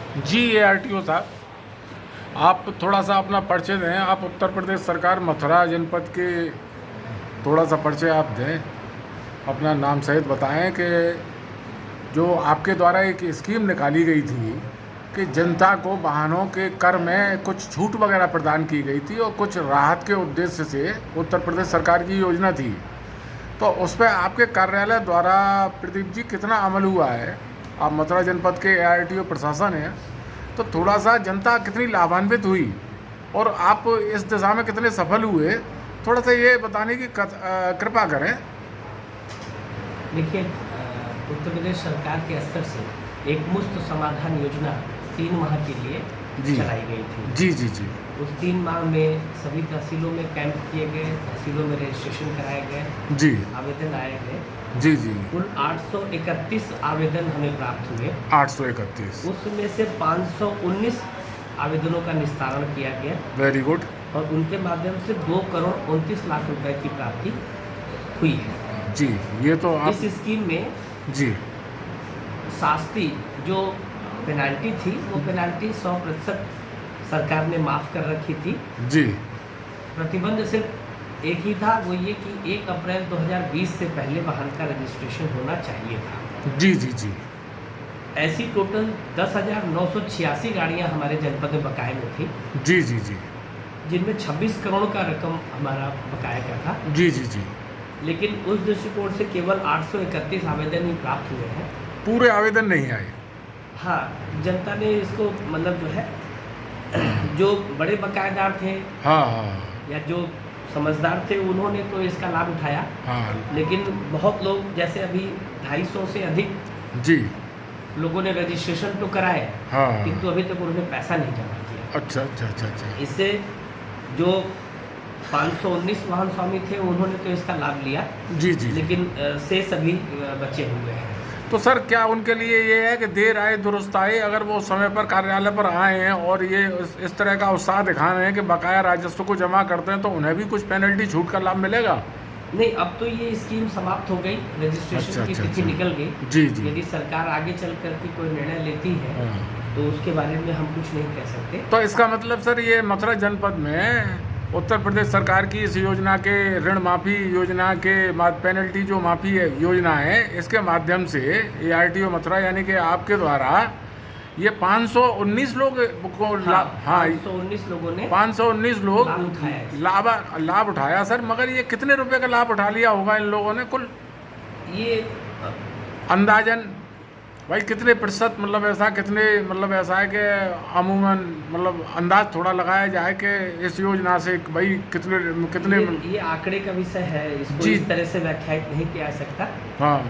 जी ARTO साहब, आप थोड़ा सा अपना परिचय दें। आप उत्तर प्रदेश सरकार मथुरा जनपद के थोड़ा सा परिचय आप दें, अपना नाम सहित बताएं कि जो आपके द्वारा एक स्कीम निकाली गई थी कि जनता को वाहनों के कर में कुछ छूट वगैरह प्रदान की गई थी और कुछ राहत के उद्देश्य से उत्तर प्रदेश सरकार की योजना थी, तो उस पर आपके कार्यालय द्वारा प्रदीप जी कितना अमल हुआ है? आप मथुरा जनपद के ARTO प्रशासन हैं, तो थोड़ा सा जनता कितनी लाभान्वित हुई और आप इस दिशा में कितने सफल हुए, थोड़ा सा ये बताने की कृपा करें। देखिए, उत्तर प्रदेश सरकार के स्तर से एक मुफ्त समाधान योजना 3 माह के लिए जी चलाई गई थी। जी जी जी उस 3 माह में सभी तहसीलों में कैंप किए गए, तहसीलों में रजिस्ट्रेशन कराए गए, जी आवेदन आए गए। जी जी कुल 831 आवेदन हमें प्राप्त हुए। 831। उसमें से 519 आवेदनों का निस्तारण किया गया वेरी गुड। और उनके माध्यम से 2 करोड़ 29 लाख रुपए की प्राप्ति हुई है। जी, ये तो आप इस स्कीम में जी शास्ती जो पेनाल्टी थी, वो पेनाल्टी 100% सरकार ने माफ़ कर रखी थी। जी प्रतिबंध सिर्फ एक ही था, वो ये कि 1 अप्रैल 2020 से पहले वाहन का रजिस्ट्रेशन होना चाहिए था। जी जी जी ऐसी टोटल 10,986 गाड़ियाँ हमारे जनपद में बकाये में थी, जी जी जी जिनमें 26 करोड़ का रकम हमारा बकाया का था। जी जी जी लेकिन उस दृष्टिकोण से केवल 831 आवेदन ही प्राप्त हुए हैं। पूरे आवेदन नहीं आए। हाँ, जनता ने इसको मतलब जो है जो बड़े बकायेदार थे हाँ हाँ या जो समझदार थे, उन्होंने तो इसका लाभ उठाया। हाँ लेकिन बहुत लोग, जैसे अभी 250 से अधिक जी लोगों ने रजिस्ट्रेशन तो कराए, हाँ किंतु अभी तक उन्होंने पैसा नहीं जमा किया। अच्छा अच्छा अच्छा अच्छा इससे जो 519 वाहन स्वामी थे, उन्होंने तो इसका लाभ लिया, जी जी जी। लेकिन से सभी बचे हुए हैं। तो सर, क्या उनके लिए ये है कि देर आए दुरुस्त आए? अगर वो समय पर कार्यालय पर आए हैं और ये इस तरह का उत्साह दिखा रहे हैं कि बकाया राजस्व को जमा करते हैं, तो उन्हें भी कुछ पेनल्टी छूट का लाभ मिलेगा? नहीं, अब तो ये स्कीम समाप्त हो गई, रजिस्ट्रेशन की तिथि निकल गई। जी जी। यदि सरकार आगे चल कर के कोई निर्णय लेती है, हाँ। तो उसके बारे में हम कुछ नहीं कह सकते। तो इसका मतलब सर, ये मथुरा जनपद में उत्तर प्रदेश सरकार की इस योजना के ऋण माफ़ी योजना के पेनल्टी जो माफ़ी योजना है, इसके माध्यम से ARTO मथुरा यानी कि आपके द्वारा ये 519 लोग को हाँ, हाँ 519 लोगों ने 519 लोग लाभ उठाया है। लाभ उठाया। सर, मगर ये कितने रुपए का लाभ उठा लिया होगा इन लोगों ने कुल ये अंदाजन? भाई कितने प्रतिशत, मतलब ऐसा कितने, मतलब ऐसा है कि अमूमन मतलब अंदाज थोड़ा लगाया जाए कि इस योजना से भाई कितने कितने ये आंकड़े का विषय है, इसको जी। इस तरह से व्याख्यायित नहीं किया जा सकता। हाँ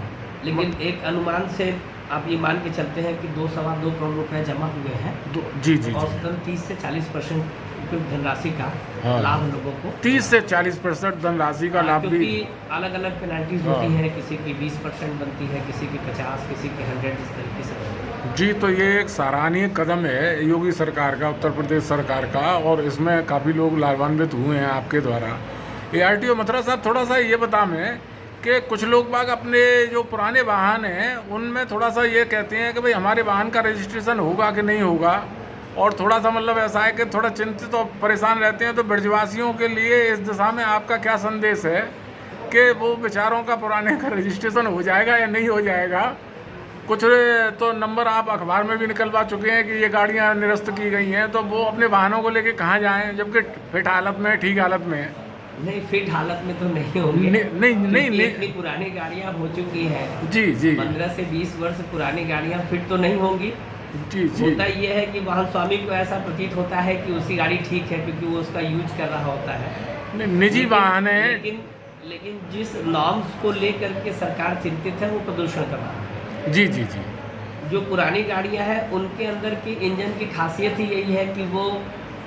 लेकिन एक अनुमान से आप ये मान के चलते हैं कि 2-2.25 करोड़ रुपए जमा हुए हैं। जी जी जी औसतन 30 से 40% धनराशि का हाँ। लाभ लोगों को 30 से 40% धनराशि का लाभ भी। क्योंकि अलग अलग पेनल्टीज हाँ। होती हैं, किसी की 20% बनती है, किसी की 50, किसी की 100, इस तरीके से बनती है। जी, तो ये एक सराहनीय कदम है योगी सरकार का, उत्तर प्रदेश सरकार का, और इसमें काफ़ी लोग लाभान्वित हुए हैं आपके द्वारा। ARTO मथुरा साहब, थोड़ा सा ये बता मैं कि कुछ लोग बाग अपने जो पुराने वाहन हैं उनमें थोड़ा सा ये कहते हैं कि भाई हमारे वाहन का रजिस्ट्रेशन होगा कि नहीं होगा, और थोड़ा सा मतलब ऐसा है कि थोड़ा चिंतित और परेशान रहते हैं। तो ब्रजवासियों के लिए इस दिशा में आपका क्या संदेश है कि वो बेचारों का पुराने का रजिस्ट्रेशन हो जाएगा या नहीं हो जाएगा? कुछ तो नंबर आप अखबार में भी निकलवा चुके हैं कि ये गाड़ियां निरस्त की गई हैं, तो वो अपने वाहनों को लेके कहाँ जाएं, जबकि फिट हालत में, ठीक हालत में है? नहीं, फिट हालत में तो नहीं होंगे। नहीं इतनी पुरानी गाड़ियां हो चुकी हैं। जी जी 15 से 20 वर्ष पुरानी गाड़ियां फिट तो नहीं होंगी। जी जी होता ये है कि वाहन स्वामी को ऐसा प्रतीत होता है कि उसकी गाड़ी ठीक है, क्योंकि वो उसका यूज कर रहा होता है। निजी वाहन है। लेकिन जिस नॉर्म्स को लेकर के सरकार चिंतित है, वो प्रदूषण का रहा है। जी जी जी जो पुरानी गाड़ियां हैं, उनके अंदर की इंजन की खासियत ही यही है कि वो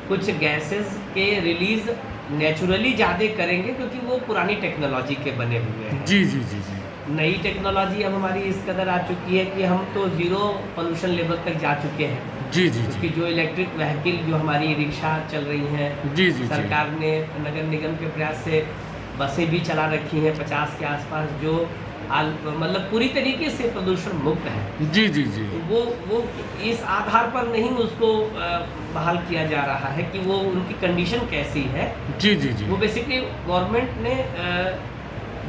कुछ गैसेस के रिलीज नेचुरली ज़्यादा करेंगे, क्योंकि वो पुरानी टेक्नोलॉजी के बने हुए हैं। जी जी जी जी नई टेक्नोलॉजी अब हमारी इस कदर आ चुकी है कि हम तो ज़ीरो पोल्यूशन लेवल तक जा चुके हैं। जी जी क्योंकि जी जो इलेक्ट्रिक व्हीकल, जो हमारी रिक्शा चल रही हैं, जी जी सरकार ने नगर निगम के प्रयास से बसें भी चला रखी हैं 50 के आसपास, जो मतलब पूरी तरीके से प्रदूषण मुक्त है। जी जी जी वो इस आधार पर नहीं उसको बहाल किया जा रहा है कि वो उनकी कंडीशन कैसी है। जी जी जी वो बेसिकली गवर्नमेंट ने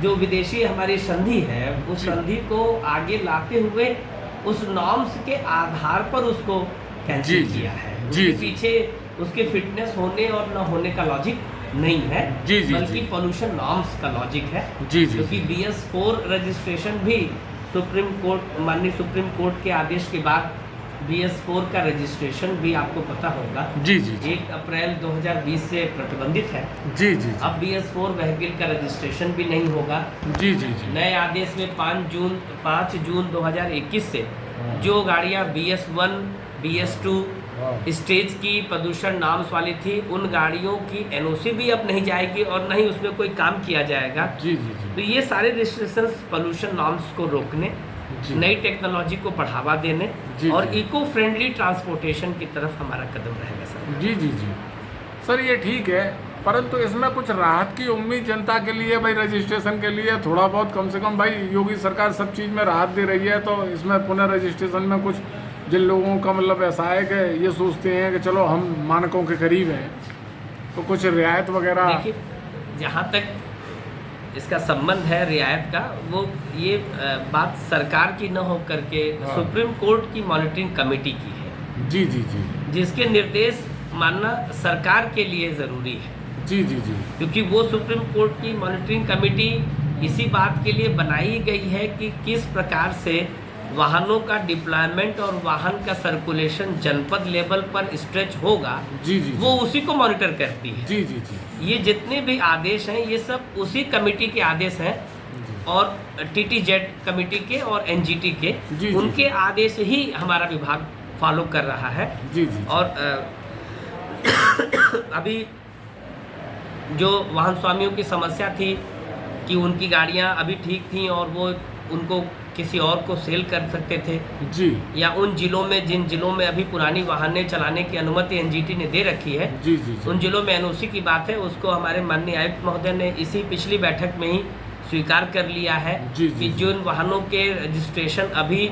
जो विदेशी हमारी संधि है उस जी। संधि को आगे लाते हुए उस नॉर्म्स के आधार पर उसको जी, कैंसिल जी। किया है। जी, उसके जी। पीछे उसके फिटनेस होने और न होने का लॉजिक नहीं है, जी, जी, बल्कि जी। पोल्यूशन नॉर्म्स का लॉजिक है। जी जी क्योंकि जी BS4 रजिस्ट्रेशन भी सुप्रीम कोर्ट, माननीय सुप्रीम कोर्ट के आदेश के बाद BS4 का रजिस्ट्रेशन भी आपको पता होगा जी जी जी 1 अप्रैल 2020 से प्रतिबंधित है। जी जी अब BS4 व्हीकल का रजिस्ट्रेशन भी नहीं होगा। जी जी जी नए आदेश में 5 जून 2021 से जो गाड़ियां BS1 BS2 हाँ। स्टेज की प्रदूषण नॉर्म्स वाली थी उन गाड़ियों की NOC भी अब नहीं जाएगी और न ही उसमें कोई काम किया जाएगा। जी जी तो ये सारे रिस्ट्रिक्शंस पोल्यूशन नॉर्म्स को रोकने, जी। नई टेक्नोलॉजी को बढ़ावा देने जी, और जी। इको फ्रेंडली ट्रांसपोर्टेशन की तरफ हमारा कदम रहेगा सर। जी जी जी सर ये ठीक है, परंतु इसमें कुछ राहत की उम्मीद जनता के लिए भाई, रजिस्ट्रेशन के लिए थोड़ा बहुत कम से कम भाई, योगी सरकार सब चीज़ में राहत दे रही है, तो इसमें पुनः रजिस्ट्रेशन में कुछ जिन लोगों का मतलब ऐसा है कि ये सोचते हैं कि चलो हम मानकों के करीब हैं तो कुछ रियायत वगैरह। देखिए, जहाँ तक इसका संबंध है रियायत का, वो ये बात सरकार की न हो करके हाँ। सुप्रीम कोर्ट की मॉनिटरिंग कमेटी की है, जी जी जी जिसके निर्देश मानना सरकार के लिए ज़रूरी है। जी जी जी क्योंकि वो सुप्रीम कोर्ट की मॉनिटरिंग कमेटी इसी बात के लिए बनाई गई है कि किस प्रकार से वाहनों का डिप्लॉयमेंट और वाहन का सर्कुलेशन जनपद लेवल पर स्ट्रेच होगा, जी जी वो उसी को मॉनिटर करती है। जी जी जी ये जितने भी आदेश हैं ये सब उसी कमेटी के आदेश हैं और TTZ कमेटी के और NGT के, जी, जी। उनके आदेश ही हमारा विभाग फॉलो कर रहा है। जी जी और अभी जो वाहन स्वामियों की समस्या थी कि उनकी गाड़ियां अभी ठीक थी और वो उनको किसी और को सेल कर सकते थे, जी या उन जिलों में जिन जिलों में अभी पुरानी वाहनें चलाने की अनुमति NGT ने दे रखी है, जी जी उन जिलों में NOC की बात है, उसको हमारे माननीय आयुक्त महोदय ने इसी पिछली बैठक में ही स्वीकार कर लिया है जी, जी, कि जी। जिन वाहनों के रजिस्ट्रेशन अभी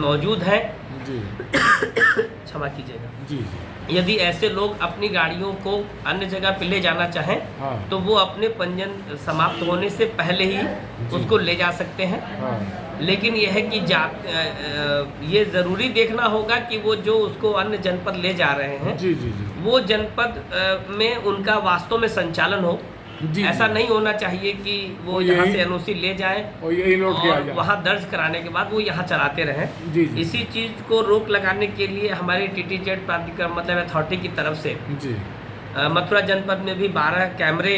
मौजूद हैं, जी क्षमा कीजिएगा, जी जी यदि ऐसे लोग अपनी गाड़ियों को अन्य जगह पे ले जाना चाहें हाँ। तो वो अपने पंजीयन समाप्त होने से पहले ही उसको ले जा सकते हैं। हाँ लेकिन यह है कि ये ज़रूरी देखना होगा कि वो जो उसको अन्य जनपद ले जा रहे हैं जी जी जी वो जनपद में उनका वास्तव में संचालन हो। जी, ऐसा जी। नहीं होना चाहिए कि वो वो यहाँ यही- से NOC ले जाए और यही लौट के आ और जाए। वहाँ दर्ज कराने के बाद वो यहाँ चलाते रहें। जी जी इसी चीज़ को रोक लगाने के लिए हमारी TTZ प्राधिकरण मतलब अथॉरिटी की तरफ से जी मथुरा जनपद में भी 12 कैमरे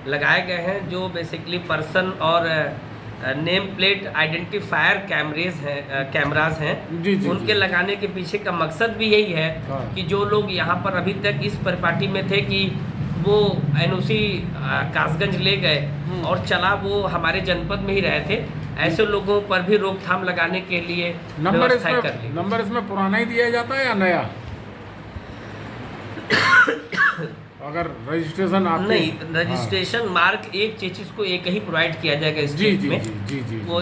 लगाए गए हैं जो बेसिकली पर्सन और नेम प्लेट आइडेंटिफायर कैमराज हैं। जी, जी, उनके जी। लगाने के पीछे का मकसद भी यही है हाँ। कि जो लोग यहाँ पर अभी तक इस परिपाटी में थे कि वो NOC कासगंज ले गए और चला वो हमारे जनपद में ही रहे थे, ऐसे लोगों पर भी रोकथाम लगाने के लिए व्यवस्थाएं कर ली। नंबर इसमें पुराना ही दिया जाता है या नया? अगर रजिस्ट्रेशन आप नहीं, रजिस्ट्रेशन मार्क एक चेचिस को एक ही प्रोवाइड किया जाएगा जी स्टेट जी में। जी जी जी वो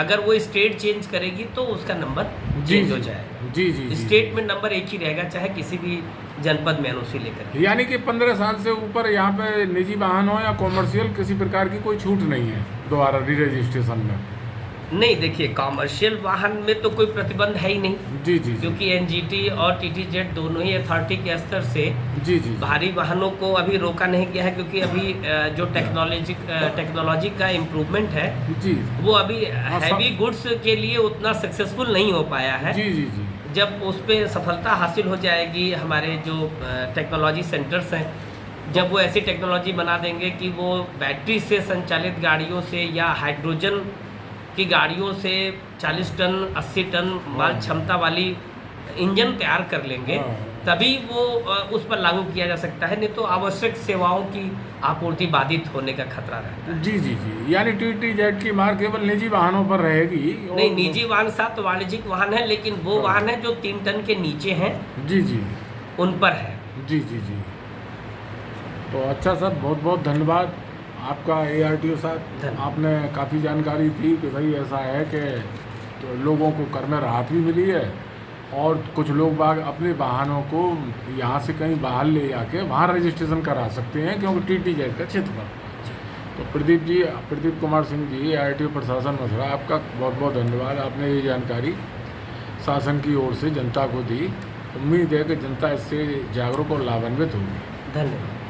अगर वो स्टेट चेंज करेगी तो उसका नंबर जी चेंज हो जी जाएगा। जी जी जी स्टेट में नंबर एक ही रहेगा चाहे किसी भी जनपद में NOC लेकर। यानी कि 15 साल से ऊपर यहाँ पे निजी वाहन हो या कॉमर्शियल किसी प्रकार की कोई छूट नहीं है दोबारा री रजिस्ट्रेशन में? नहीं, देखिए कॉमर्शियल वाहन में तो कोई प्रतिबंध है ही नहीं, जी जी जी क्योंकि NGT और TTZ दोनों ही अथॉरिटी के स्तर से जी जी भारी वाहनों को अभी रोका नहीं गया है, क्योंकि अभी जो टेक्नोलॉजी का इम्प्रूवमेंट है जी वो अभी सब- हैवी गुड्स के लिए उतना सक्सेसफुल नहीं हो पाया है। जी जी जी जब उस पर सफलता हासिल हो जाएगी, हमारे जो टेक्नोलॉजी सेंटर्स हैं जब वो ऐसी टेक्नोलॉजी बना देंगे कि वो बैटरी से संचालित गाड़ियों से या हाइड्रोजन की गाड़ियों से 40 टन 80 टन माल क्षमता वाली इंजन तैयार कर लेंगे, हाँ। तभी वो उस पर लागू किया जा सकता है, नहीं तो आवश्यक सेवाओं की आपूर्ति बाधित होने का खतरा रहता है। जी जी जी यानी TTZ की मार केवल निजी वाहनों पर रहेगी और- नहीं, निजी वाहन साथ वाणिज्यिक वाहन है, लेकिन वो हाँ। वाहन है जो 3 टन के नीचे हैं जी जी उन पर है। जी जी जी तो अच्छा सर, बहुत बहुत धन्यवाद। आपका ARTO साहब, धन्यवाद। आपने काफ़ी जानकारी दी कि भाई ऐसा है कि तो लोगों को कर में राहत भी मिली है और कुछ लोग बाग अपने वाहनों को यहाँ से कहीं बाहर ले जाके वहाँ रजिस्ट्रेशन करा सकते हैं क्योंकि TTZ का क्षेत्र पर। तो प्रदीप कुमार सिंह जी, ARTO प्रशासन मथुरा, आपका बहुत बहुत धन्यवाद। आपने ये जानकारी शासन की ओर से जनता को दी। उम्मीद है कि जनता इससे जागरूक और लाभान्वित होगी। धन्यवाद।